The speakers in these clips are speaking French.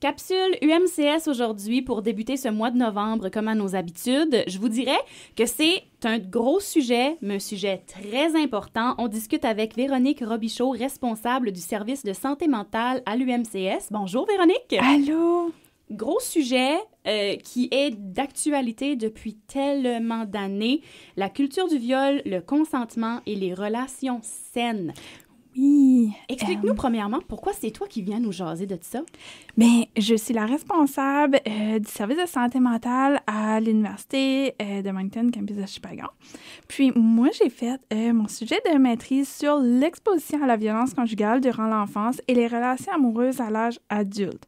Capsule UMCS aujourd'hui pour débuter ce mois de novembre comme à nos habitudes. Je vous dirais que c'est un gros sujet, mais un sujet très important. On discute avec Véronique Robichaud, responsable du service de santé mentale à l'UMCS. Bonjour Véronique! Allô! Gros sujet qui est d'actualité depuis tellement d'années, la culture du viol, le consentement et les relations saines. Oui. Explique-nous premièrement pourquoi c'est toi qui viens nous jaser de ça. Bien, je suis la responsable du service de santé mentale à l'Université de Moncton, campus de Shippagan. Puis moi, j'ai fait mon sujet de maîtrise sur l'exposition à la violence conjugale durant l'enfance et les relations amoureuses à l'âge adulte.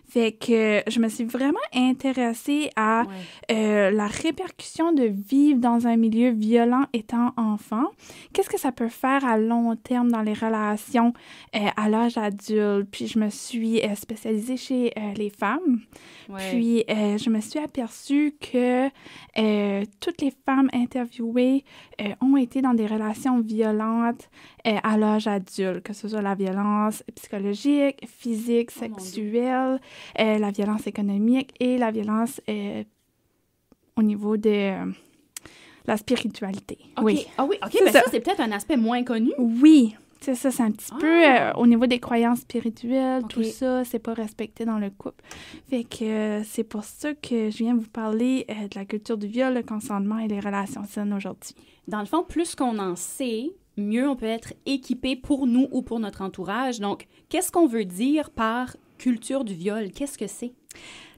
Fait que je me suis vraiment intéressée à la répercussion de vivre dans un milieu violent étant enfant. Qu'est-ce que ça peut faire à long terme dans les relations à l'âge adulte? Puis je me suis spécialisée chez les femmes. Ouais. Puis je me suis aperçue que toutes les femmes interviewées ont été dans des relations violentes à l'âge adulte, que ce soit la violence psychologique, physique, sexuelle, la violence économique et la violence au niveau de la spiritualité. Okay. Oui. Ah oui, OK, mais ça, c'est peut-être un aspect moins connu. Oui, c'est ça, c'est un petit peu au niveau des croyances spirituelles, tout ça, c'est pas respecté dans le couple. Fait que c'est pour ça que je viens vous parler de la culture du viol, le consentement et les relations saines aujourd'hui. Dans le fond, plus qu'on en sait, mieux on peut être équipé pour nous ou pour notre entourage. Donc, qu'est-ce qu'on veut dire par culture du viol? Qu'est-ce que c'est?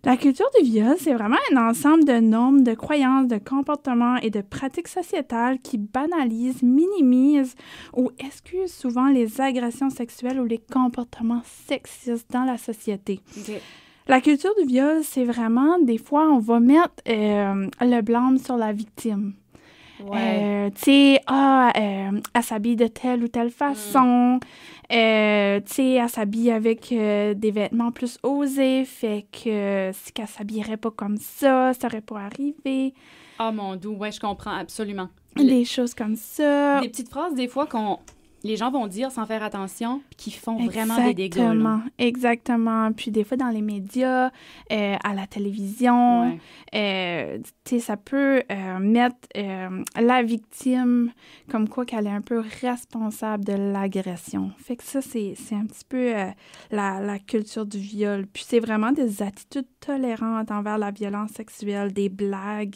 La culture du viol, c'est vraiment un ensemble de normes, de croyances, de comportements et de pratiques sociétales qui banalisent, minimisent ou excusent souvent les agressions sexuelles ou les comportements sexistes dans la société. Okay. La culture du viol, c'est vraiment, des fois, on va mettre le blâme sur la victime. Ouais. Tu sais, elle s'habille de telle ou telle façon. Tu sais, elle s'habille avec des vêtements plus osés. Fait que si elle s'habillerait pas comme ça aurait pas arrivé. Ah, mon Dieu, ouais, je comprends absolument. Des choses comme ça. Des petites phrases, des fois, les gens vont dire sans faire attention, puis qui font vraiment des dégâts. Exactement. Puis des fois, dans les médias, à la télévision, tu sais, ça peut mettre la victime comme quoi qu'elle est un peu responsable de l'agression. Fait que ça, c'est un petit peu la culture du viol. Puis c'est vraiment des attitudes tolérantes envers la violence sexuelle, des blagues,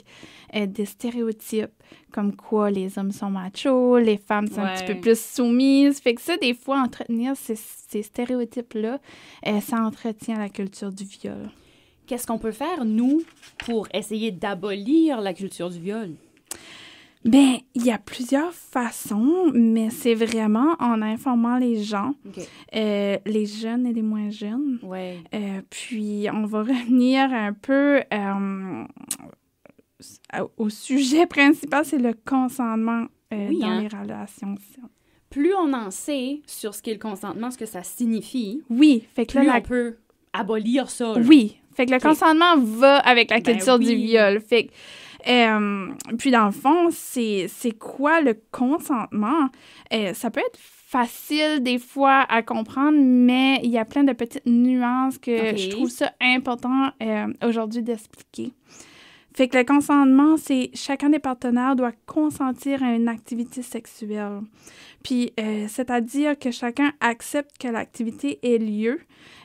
des stéréotypes, comme quoi les hommes sont machos, les femmes sont un petit peu plus soumises. Fait que ça, des fois, entretenir ces stéréotypes-là, ça entretient la culture du viol. Qu'est-ce qu'on peut faire, nous, pour essayer d'abolir la culture du viol? Bien, il y a plusieurs façons, mais c'est vraiment en informant les gens, les jeunes et les moins jeunes. Ouais. Puis, on va revenir un peu au sujet principal, c'est le consentement dans les relations. Plus on en sait sur ce qu'est le consentement, ce que ça signifie, fait que plus on peut abolir ça. Là. Oui, fait que le consentement va avec la culture du viol. Fait que, puis dans le fond, c'est quoi le consentement? Ça peut être facile des fois à comprendre, mais il y a plein de petites nuances que je trouve ça important aujourd'hui d'expliquer. Fait que le consentement, c'est chacun des partenaires doit consentir à une activité sexuelle. Puis, c'est-à-dire que chacun accepte que l'activité ait lieu,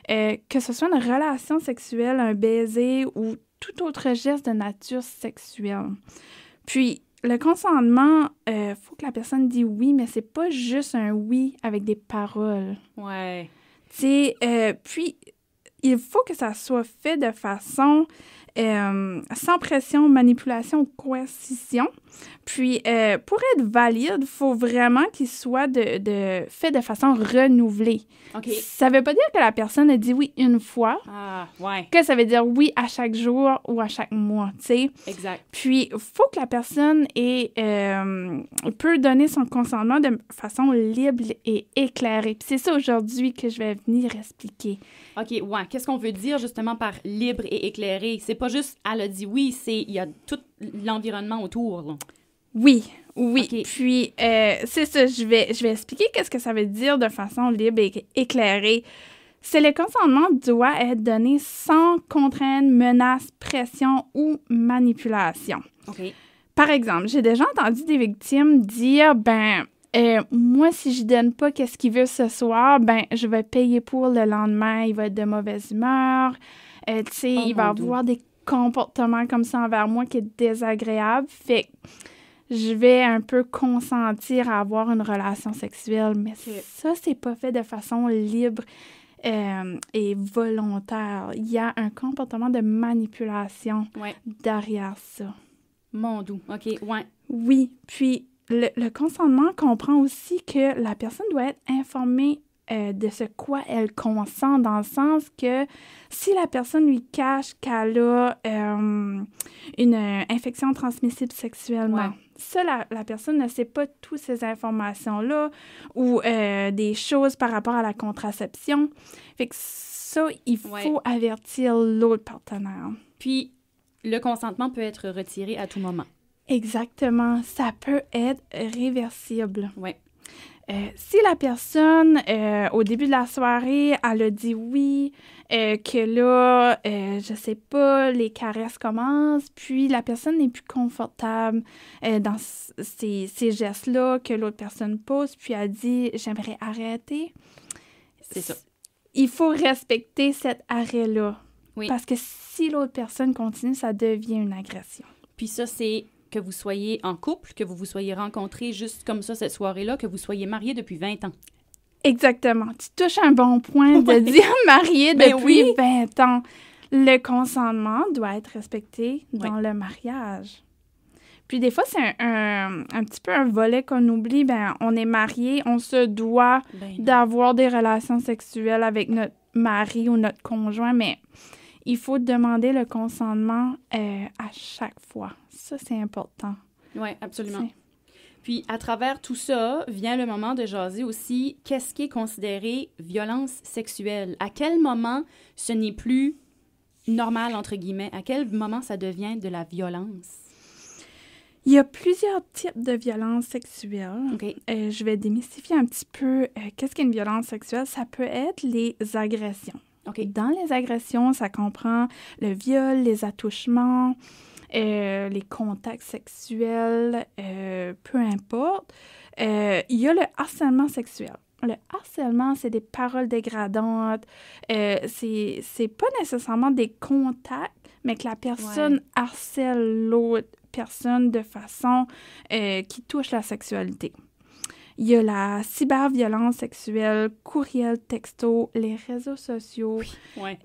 que ce soit une relation sexuelle, un baiser ou tout autre geste de nature sexuelle. Puis, le consentement, faut que la personne dise oui, mais c'est pas juste un oui avec des paroles. Ouais. Tu sais, puis, il faut que ça soit fait de façon sans pression, manipulation ou coercition. Puis, pour être valide, il faut vraiment qu'il soit fait de façon renouvelée. Okay. Ça ne veut pas dire que la personne a dit oui une fois, que ça veut dire oui à chaque jour ou à chaque mois, tu sais. Exact. Puis, il faut que la personne peut donner son consentement de façon libre et éclairée. Puis, c'est ça aujourd'hui que je vais venir expliquer. OK, ouais. Qu'est-ce qu'on veut dire justement par libre et éclairé? C'est pas juste elle a dit oui, il y a tout l'environnement autour, là. Oui. Okay. Puis, c'est ça, je vais expliquer qu'est-ce que ça veut dire de façon libre et éclairée. C'est le consentement doit être donné sans contrainte, menace, pression ou manipulation. OK. Par exemple, j'ai déjà entendu des victimes dire, moi, si je donne pas qu'est-ce qu'il veut ce soir, je vais payer pour le lendemain, il va être de mauvaise humeur, il va avoir des comportements comme ça envers moi qui est désagréable. Fait que je vais un peu consentir à avoir une relation sexuelle, mais ça, c'est pas fait de façon libre et volontaire. Il y a un comportement de manipulation derrière ça. Mon doux, OK, ouais. Oui, puis le consentement comprend aussi que la personne doit être informée de ce quoi elle consent, dans le sens que si la personne lui cache qu'elle a une infection transmissible sexuellement, ça, la personne ne sait pas toutes ces informations-là ou des choses par rapport à la contraception. Fait que ça, il faut avertir l'autre partenaire. Puis, le consentement peut être retiré à tout moment. Exactement. Ça peut être réversible. Oui. Si la personne, au début de la soirée, elle a dit oui, que là, je sais pas, les caresses commencent, puis la personne n'est plus confortable dans ces gestes-là que l'autre personne pose, puis elle dit « j'aimerais arrêter », c'est ça. Il faut respecter cet arrêt-là. Oui. Parce que si l'autre personne continue, ça devient une agression. Puis ça, c'est que vous soyez en couple, que vous vous soyez rencontrés juste comme ça cette soirée-là, que vous soyez mariés depuis 20 ans. Exactement. Tu touches un bon point de dire marié depuis 20 ans. Le consentement doit être respecté dans le mariage. Puis des fois, c'est un petit peu un volet qu'on oublie. On est marié, on se doit d'avoir des relations sexuelles avec notre mari ou notre conjoint, mais il faut demander le consentement à chaque fois. Ça, c'est important. Oui, absolument. Puis, à travers tout ça, vient le moment de jaser aussi qu'est-ce qui est considéré violence sexuelle. À quel moment ce n'est plus normal, entre guillemets? À quel moment ça devient de la violence? Il y a plusieurs types de violences sexuelles. Okay. Je vais démystifier un petit peu qu'est-ce qu'une violence sexuelle. Ça peut être les agressions. Okay. Dans les agressions, ça comprend le viol, les attouchements, les contacts sexuels, peu importe. Il y a le harcèlement sexuel. Le harcèlement, c'est des paroles dégradantes. C'est pas nécessairement des contacts, mais que la personne harcèle l'autre personne de façon qui touche la sexualité. Il y a la cyberviolence sexuelle, courriel, texto, les réseaux sociaux. Oui.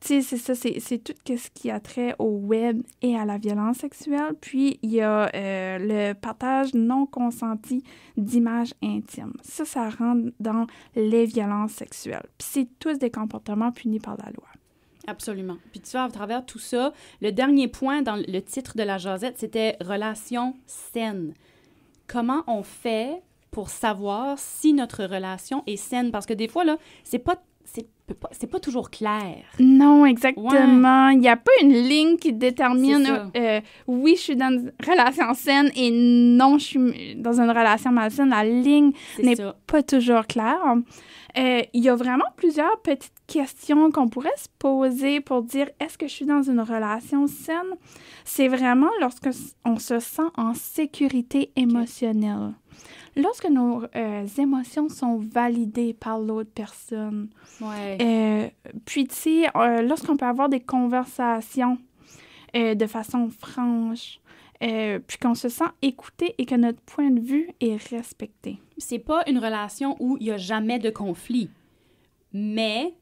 Tu sais, c'est ça, c'est tout ce qui a trait au web et à la violence sexuelle. Puis, il y a le partage non consenti d'images intimes. Ça rentre dans les violences sexuelles. Puis, c'est tous des comportements punis par la loi. Absolument. Puis tu vois, à travers tout ça, le dernier point dans le titre de la jasette, c'était « Relation saine ». Comment on fait pour savoir si notre relation est saine? Parce que des fois, là, c'est pas toujours clair. Non, exactement. Il n'y a pas une ligne qui détermine oui, je suis dans une relation saine et non, je suis dans une relation malsaine. La ligne n'est pas toujours claire. Il y a vraiment plusieurs petites questions qu'on pourrait se poser pour dire est-ce que je suis dans une relation saine? C'est vraiment lorsque on se sent en sécurité émotionnelle. Lorsque nos émotions sont validées par l'autre personne. Ouais. Puis, tu sais, lorsqu'on peut avoir des conversations de façon franche, puis qu'on se sent écouté et que notre point de vue est respecté. C'est pas une relation où il n'y a jamais de conflit, mais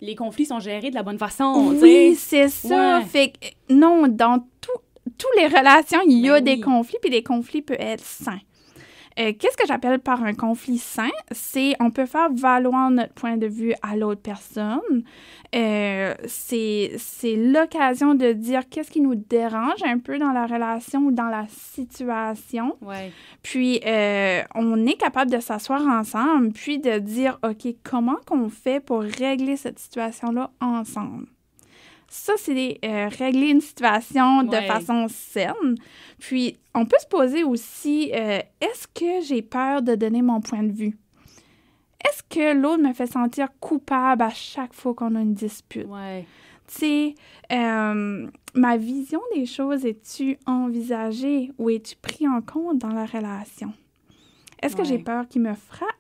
les conflits sont gérés de la bonne façon. Oui, c'est ça. Ouais. Fait que, non, dans toutes les relations, il y a des conflits, puis les conflits peuvent être sains. Qu'est-ce que j'appelle par un conflit sain? C'est on peut faire valoir notre point de vue à l'autre personne. C'est l'occasion de dire qu'est-ce qui nous dérange un peu dans la relation ou dans la situation. Ouais. Puis, on est capable de s'asseoir ensemble, puis de dire, OK, comment qu'on fait pour régler cette situation-là ensemble? Ça, c'est régler une situation de façon saine. Puis, on peut se poser aussi, est-ce que j'ai peur de donner mon point de vue? est-ce que l'autre me fait sentir coupable à chaque fois qu'on a une dispute? Ouais. Tu sais, ma vision des choses, es-tu envisagée ou es-tu pris en compte dans la relation? Est-ce que j'ai peur qu'il me frappe?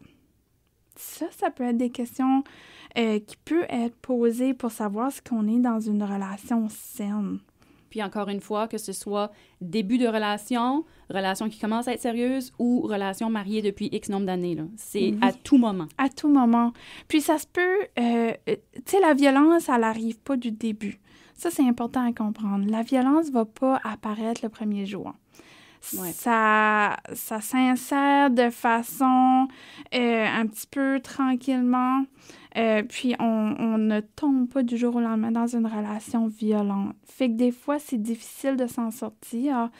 Ça peut être des questions qui peuvent être posées pour savoir si on est dans une relation saine. Puis encore une fois, que ce soit début de relation qui commence à être sérieuse ou relation mariée depuis X nombre d'années, là. C'est à tout moment. À tout moment. Puis ça se peut, tu sais, la violence, elle n'arrive pas du début. Ça, c'est important à comprendre. La violence ne va pas apparaître le premier jour. Ouais. Ça s'insère de façon un petit peu tranquillement. Puis on ne tombe pas du jour au lendemain dans une relation violente. Fait que des fois, c'est difficile de s'en sortir.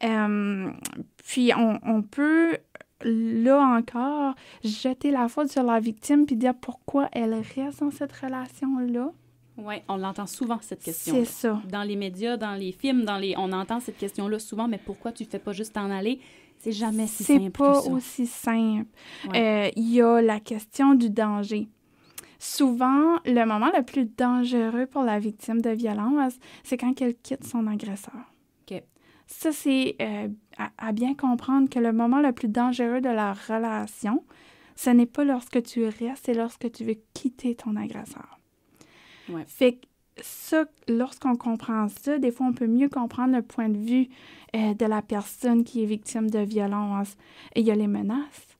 Puis on peut, là encore, jeter la faute sur la victime puis dire pourquoi elle reste dans cette relation-là. Oui, on l'entend souvent, cette question. C'est ça. Dans les médias, dans les films, on entend cette question-là souvent, mais pourquoi tu ne fais pas juste t'en aller? C'est jamais si simple que ça. C'est pas aussi simple. Il y a la question du danger. Souvent, le moment le plus dangereux pour la victime de violence, c'est quand elle quitte son agresseur. OK. Ça, c'est à bien comprendre que le moment le plus dangereux de la relation, ce n'est pas lorsque tu restes, c'est lorsque tu veux quitter ton agresseur. Ouais. Fait que ça, lorsqu'on comprend ça, des fois, on peut mieux comprendre le point de vue de la personne qui est victime de violence. Et il y a les menaces.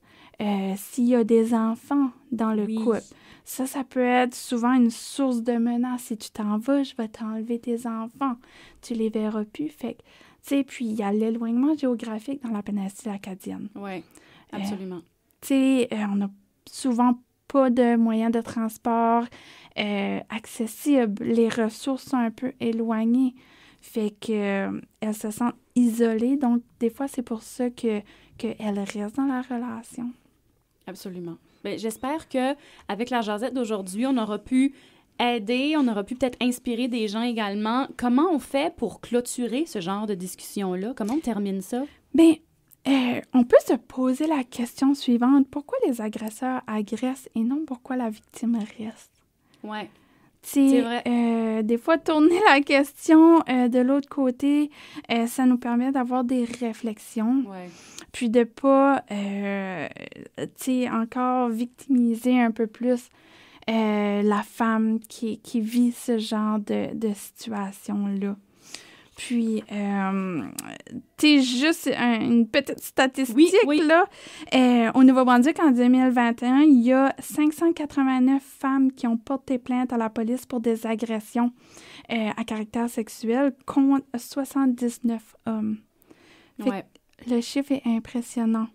S'il y a des enfants dans le couple, ça peut être souvent une source de menace. Si tu t'en vas, je vais t'enlever tes enfants. Tu les verras plus. Fait que, tu sais, puis il y a l'éloignement géographique dans la péninsule acadienne. Oui, absolument. Tu sais, on n'a souvent pas de moyens de transport accessibles. Les ressources sont un peu éloignées. Fait que elles se sentent isolées. Donc, des fois, c'est pour ça qu'elles restent dans la relation. Absolument. Bien, j'espère qu'avec la jasette d'aujourd'hui, on aura pu aider, on aura pu peut-être inspirer des gens également. Comment on fait pour clôturer ce genre de discussion-là? Comment on termine ça? Bien, on peut se poser la question suivante. Pourquoi les agresseurs agressent et non pourquoi la victime reste? Oui. C'est vrai. Des fois, tourner la question de l'autre côté, ça nous permet d'avoir des réflexions. Ouais. Puis de pas, encore victimiser un peu plus la femme qui vit ce genre de situation-là. Puis, juste une petite statistique, là. Au Nouveau-Brunswick, en 2021, il y a 589 femmes qui ont porté plainte à la police pour des agressions à caractère sexuel contre 79 hommes. Le chiffre est impressionnant.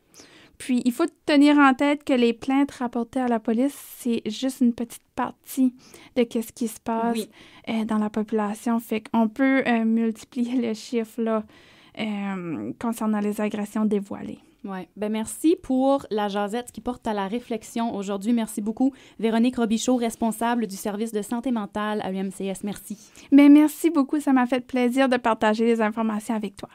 Puis, il faut tenir en tête que les plaintes rapportées à la police, c'est juste une petite partie de ce qui se passe dans la population. Fait qu'on peut multiplier le chiffre là, concernant les agressions dévoilées. Oui. Bien, merci pour la jasette qui porte à la réflexion aujourd'hui. Merci beaucoup, Véronique Robichaud, responsable du service de santé mentale à l'UMCS. Merci. Bien, merci beaucoup. Ça m'a fait plaisir de partager les informations avec toi.